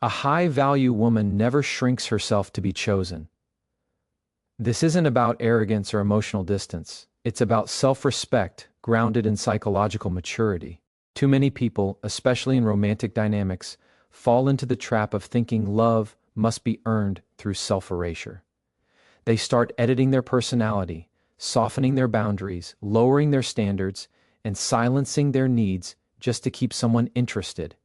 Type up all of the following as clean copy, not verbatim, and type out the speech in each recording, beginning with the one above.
A high-value woman never shrinks herself to be chosen. This isn't about arrogance or emotional distance. It's about self-respect grounded in psychological maturity. Too many people, especially in romantic dynamics, fall into the trap of thinking love must be earned through self-erasure. They start editing their personality, softening their boundaries, lowering their standards, and silencing their needs just to keep someone interested.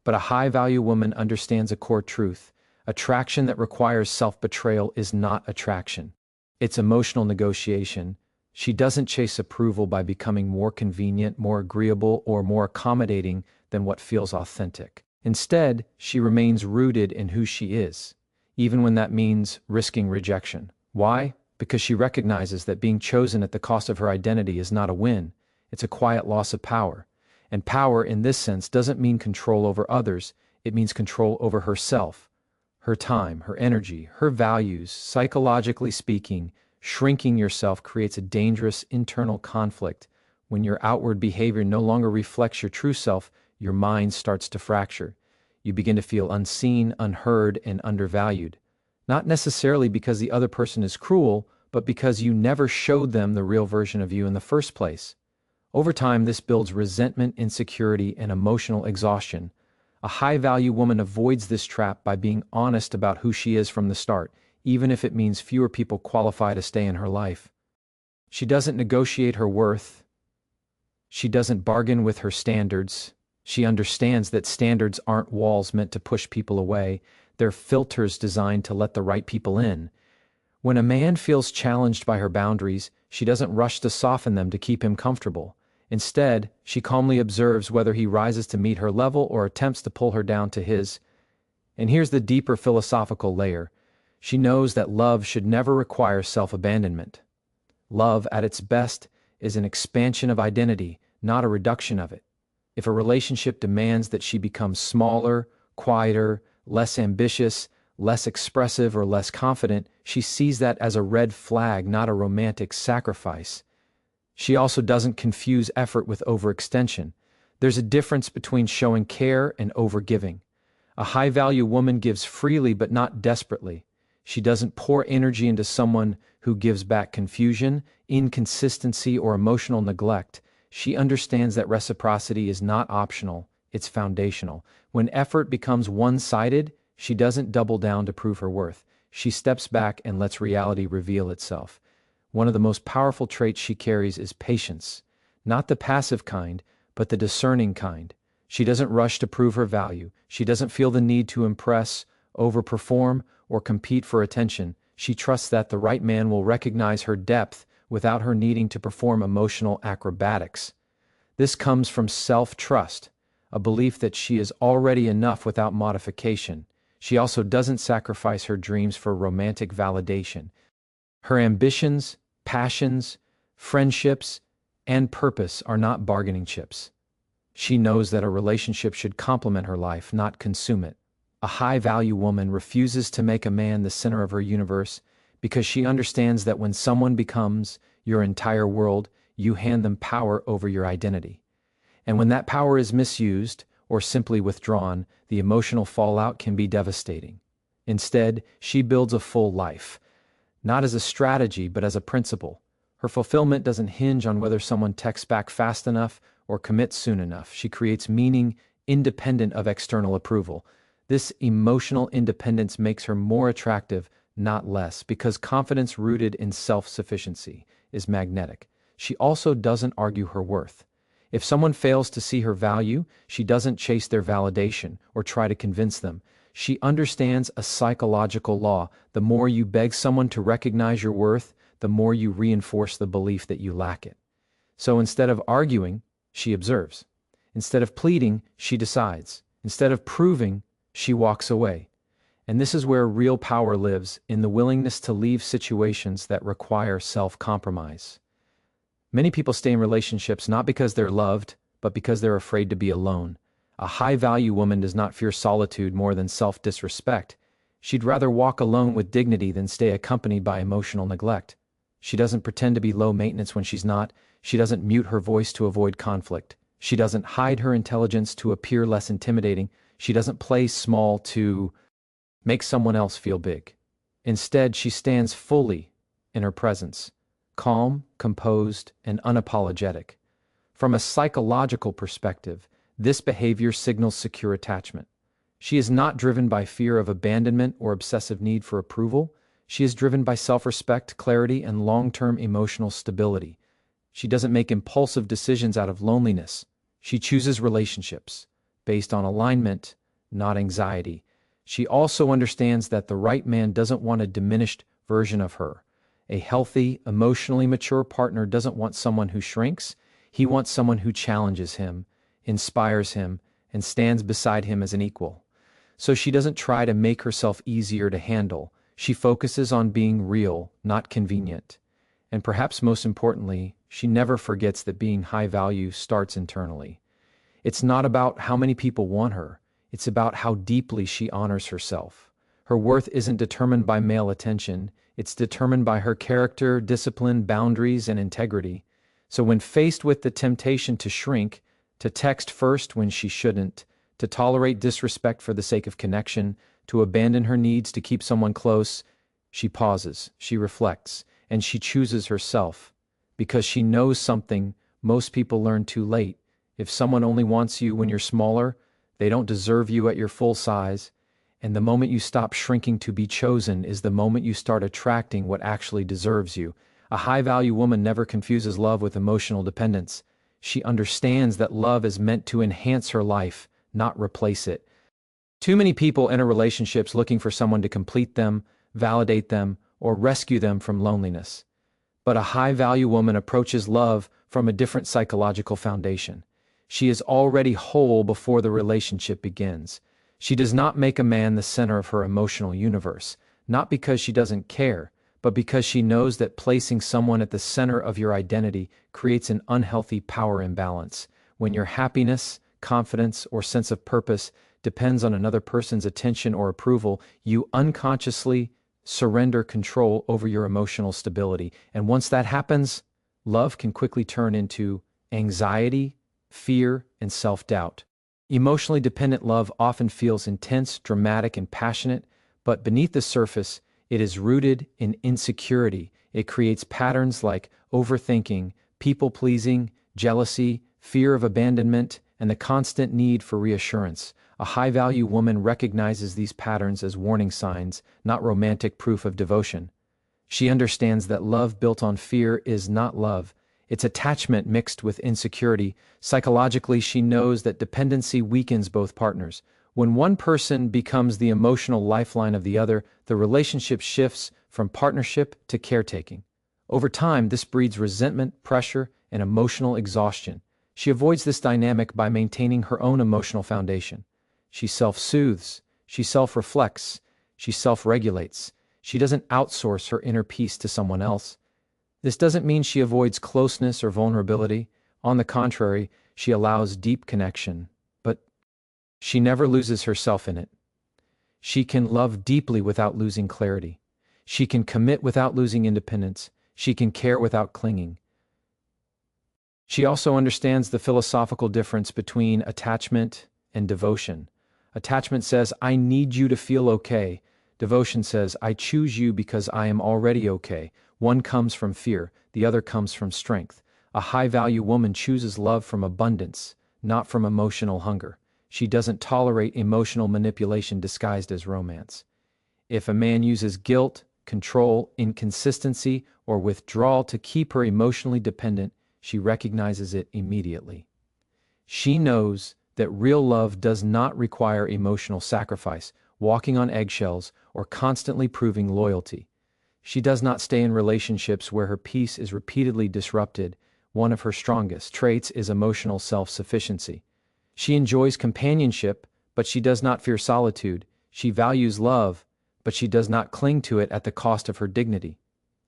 But a high-value woman understands a core truth. Attraction that requires self-betrayal is not attraction. It's emotional negotiation. She doesn't chase approval by becoming more convenient, more agreeable, or more accommodating than what feels authentic. Instead, she remains rooted in who she is, even when that means risking rejection. Why? Because she recognizes that being chosen at the cost of her identity is not a win. It's a quiet loss of power. And power, in this sense, doesn't mean control over others. It means control over herself, her time, her energy, her values. Psychologically speaking, shrinking yourself creates a dangerous internal conflict. When your outward behavior no longer reflects your true self, your mind starts to fracture. You begin to feel unseen, unheard, and undervalued. Not necessarily because the other person is cruel, but because you never showed them the real version of you in the first place. Over time, this builds resentment, insecurity, and emotional exhaustion. A high-value woman avoids this trap by being honest about who she is from the start, even if it means fewer people qualify to stay in her life. She doesn't negotiate her worth. She doesn't bargain with her standards. She understands that standards aren't walls meant to push people away. They're filters designed to let the right people in. When a man feels challenged by her boundaries, she doesn't rush to soften them to keep him comfortable. Instead, she calmly observes whether he rises to meet her level or attempts to pull her down to his. And here's the deeper philosophical layer. She knows that love should never require self-abandonment. Love, at its best, is an expansion of identity, not a reduction of it. If a relationship demands that she becomes smaller, quieter, less ambitious, less expressive, or less confident, she sees that as a red flag, not a romantic sacrifice. She also doesn't confuse effort with overextension. There's a difference between showing care and overgiving. A high-value woman gives freely but not desperately. She doesn't pour energy into someone who gives back confusion, inconsistency, or emotional neglect. She understands that reciprocity is not optional, it's foundational. When effort becomes one-sided, she doesn't double down to prove her worth. She steps back and lets reality reveal itself. One of the most powerful traits she carries is patience. Not the passive kind, but the discerning kind. She doesn't rush to prove her value. She doesn't feel the need to impress, overperform, or compete for attention. She trusts that the right man will recognize her depth without her needing to perform emotional acrobatics. This comes from self-trust, a belief that she is already enough without modification. She also doesn't sacrifice her dreams for romantic validation. Her ambitions, passions, friendships, and purpose are not bargaining chips. She knows that a relationship should complement her life, not consume it. A high-value woman refuses to make a man the center of her universe because she understands that when someone becomes your entire world, you hand them power over your identity. And when that power is misused or simply withdrawn, the emotional fallout can be devastating. Instead, she builds a full life, not as a strategy, but as a principle. Her fulfillment doesn't hinge on whether someone texts back fast enough or commits soon enough. She creates meaning independent of external approval. This emotional independence makes her more attractive, not less, because confidence rooted in self-sufficiency is magnetic. She also doesn't argue her worth. If someone fails to see her value, she doesn't chase their validation or try to convince them. She understands a psychological law. The more you beg someone to recognize your worth, the more you reinforce the belief that you lack it. So instead of arguing, she observes. Instead of pleading, she decides. Instead of proving, she walks away. And this is where real power lives, in the willingness to leave situations that require self-compromise. Many people stay in relationships not because they're loved, but because they're afraid to be alone. A high-value woman does not fear solitude more than self-disrespect. She'd rather walk alone with dignity than stay accompanied by emotional neglect. She doesn't pretend to be low maintenance when she's not. She doesn't mute her voice to avoid conflict. She doesn't hide her intelligence to appear less intimidating. She doesn't play small to make someone else feel big. Instead, she stands fully in her presence, calm, composed, and unapologetic. From a psychological perspective, this behavior signals secure attachment. She is not driven by fear of abandonment or obsessive need for approval. She is driven by self-respect, clarity, and long-term emotional stability. She doesn't make impulsive decisions out of loneliness. She chooses relationships based on alignment, not anxiety. She also understands that the right man doesn't want a diminished version of her. A healthy, emotionally mature partner doesn't want someone who shrinks. He wants someone who challenges him, inspires him, and stands beside him as an equal. So she doesn't try to make herself easier to handle. She focuses on being real, not convenient. And perhaps most importantly, she never forgets that being high value starts internally. It's not about how many people want her. It's about how deeply she honors herself. Her worth isn't determined by male attention. It's determined by her character, discipline, boundaries, and integrity. So when faced with the temptation to shrink, to text first when she shouldn't, to tolerate disrespect for the sake of connection, to abandon her needs to keep someone close, she pauses, she reflects, and she chooses herself. Because she knows something most people learn too late. If someone only wants you when you're smaller, they don't deserve you at your full size. And the moment you stop shrinking to be chosen is the moment you start attracting what actually deserves you. A high-value woman never confuses love with emotional dependence. She understands that love is meant to enhance her life, not replace it. Too many people enter relationships looking for someone to complete them, validate them, or rescue them from loneliness. But a high-value woman approaches love from a different psychological foundation. She is already whole before the relationship begins. She does not make a man the center of her emotional universe, not because she doesn't care, but because she knows that placing someone at the center of your identity creates an unhealthy power imbalance. When your happiness, confidence, or sense of purpose depends on another person's attention or approval, you unconsciously surrender control over your emotional stability. And once that happens, love can quickly turn into anxiety, fear, and self-doubt. Emotionally dependent love often feels intense, dramatic, and passionate, but beneath the surface, it is rooted in insecurity. It creates patterns like overthinking, people-pleasing, jealousy, fear of abandonment, and the constant need for reassurance. A high-value woman recognizes these patterns as warning signs, not romantic proof of devotion. She understands that love built on fear is not love. It's attachment mixed with insecurity. Psychologically, she knows that dependency weakens both partners. When one person becomes the emotional lifeline of the other, the relationship shifts from partnership to caretaking. Over time, this breeds resentment, pressure, and emotional exhaustion. She avoids this dynamic by maintaining her own emotional foundation. She self-soothes, she self-reflects, she self-regulates. She doesn't outsource her inner peace to someone else. This doesn't mean she avoids closeness or vulnerability. On the contrary, she allows deep connection, but she never loses herself in it. She can love deeply without losing clarity. She can commit without losing independence. She can care without clinging. She also understands the philosophical difference between attachment and devotion. Attachment says, I need you to feel okay. Devotion says, I choose you because I am already okay. One comes from fear, the other comes from strength. A high-value woman chooses love from abundance, not from emotional hunger. She doesn't tolerate emotional manipulation disguised as romance. If a man uses guilt, control, inconsistency, or withdrawal to keep her emotionally dependent, she recognizes it immediately. She knows that real love does not require emotional sacrifice, walking on eggshells, or constantly proving loyalty. She does not stay in relationships where her peace is repeatedly disrupted. One of her strongest traits is emotional self-sufficiency. She enjoys companionship, but she does not fear solitude. She values love, but she does not cling to it at the cost of her dignity.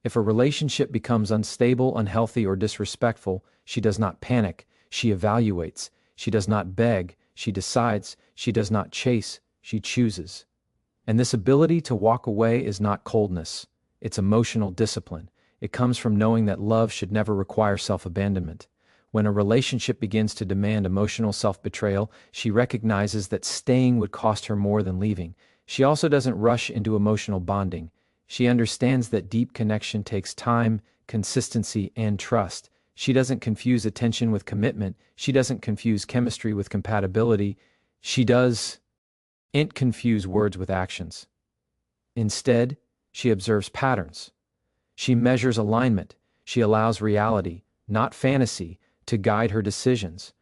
If a relationship becomes unstable, unhealthy, or disrespectful, she does not panic. She evaluates. She does not beg. She decides. She does not chase. She chooses. And this ability to walk away is not coldness. It's emotional discipline. It comes from knowing that love should never require self-abandonment. When a relationship begins to demand emotional self-betrayal, she recognizes that staying would cost her more than leaving. She also doesn't rush into emotional bonding. She understands that deep connection takes time, consistency, and trust. She doesn't confuse attention with commitment. She doesn't confuse chemistry with compatibility. She doesn't confuse words with actions. Instead, she observes patterns. She measures alignment. She allows reality, not fantasy, to guide her decisions.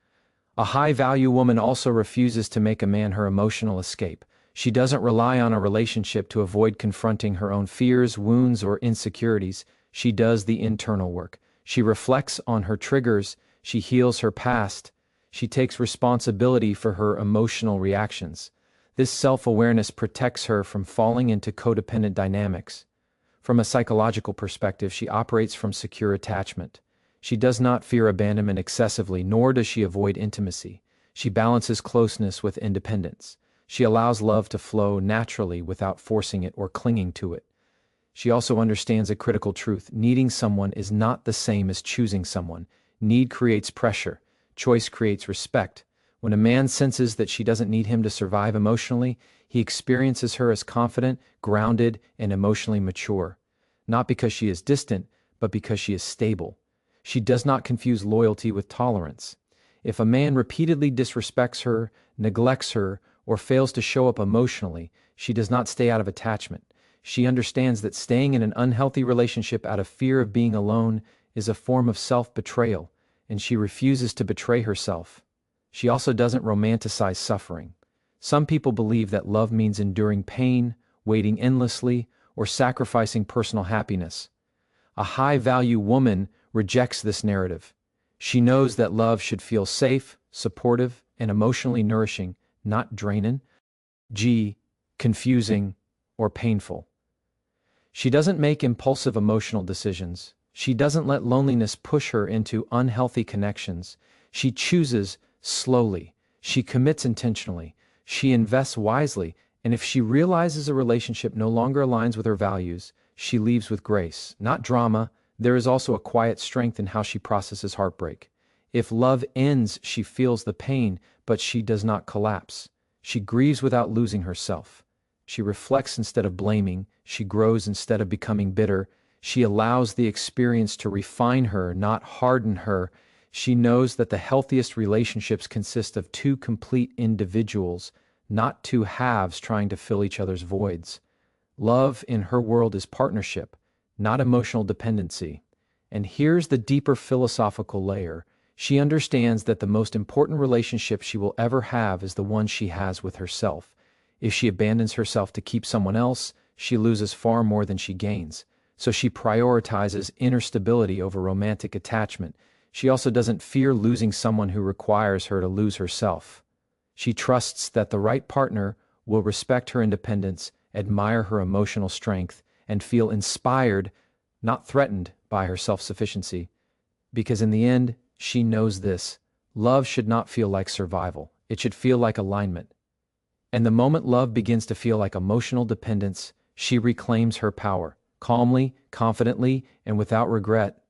A high-value woman also refuses to make a man her emotional escape. She doesn't rely on a relationship to avoid confronting her own fears, wounds, or insecurities. She does the internal work. She reflects on her triggers. She heals her past. She takes responsibility for her emotional reactions. This self-awareness protects her from falling into codependent dynamics. From a psychological perspective, she operates from secure attachment. She does not fear abandonment excessively, nor does she avoid intimacy. She balances closeness with independence. She allows love to flow naturally without forcing it or clinging to it. She also understands a critical truth. Needing someone is not the same as choosing someone. Need creates pressure. Choice creates respect. When a man senses that she doesn't need him to survive emotionally, he experiences her as confident, grounded, and emotionally mature. Not because she is distant, but because she is stable. She does not confuse loyalty with tolerance. If a man repeatedly disrespects her, neglects her, or fails to show up emotionally, she does not stay out of attachment. She understands that staying in an unhealthy relationship out of fear of being alone is a form of self-betrayal, and she refuses to betray herself. She also doesn't romanticize suffering. Some people believe that love means enduring pain, waiting endlessly, or sacrificing personal happiness. A high-value woman rejects this narrative. She knows that love should feel safe, supportive, and emotionally nourishing, not draining, confusing, or painful. She doesn't make impulsive emotional decisions. She doesn't let loneliness push her into unhealthy connections. She chooses slowly. She commits intentionally. She invests wisely, and if she realizes a relationship no longer aligns with her values, she leaves with grace, not drama. There is also a quiet strength in how she processes heartbreak. If love ends, she feels the pain, but she does not collapse. She grieves without losing herself. She reflects instead of blaming. She grows instead of becoming bitter. She allows the experience to refine her, not harden her. She knows that the healthiest relationships consist of two complete individuals, not two halves trying to fill each other's voids. Love in her world is partnership, not emotional dependency. And here's the deeper philosophical layer. She understands that the most important relationship she will ever have is the one she has with herself. If she abandons herself to keep someone else, she loses far more than she gains. So she prioritizes inner stability over romantic attachment. She also doesn't fear losing someone who requires her to lose herself. She trusts that the right partner will respect her independence, admire her emotional strength, and feel inspired, not threatened, by her self-sufficiency. Because in the end, she knows this: love should not feel like survival. It should feel like alignment. And the moment love begins to feel like emotional dependence, she reclaims her power, calmly, confidently, and without regret.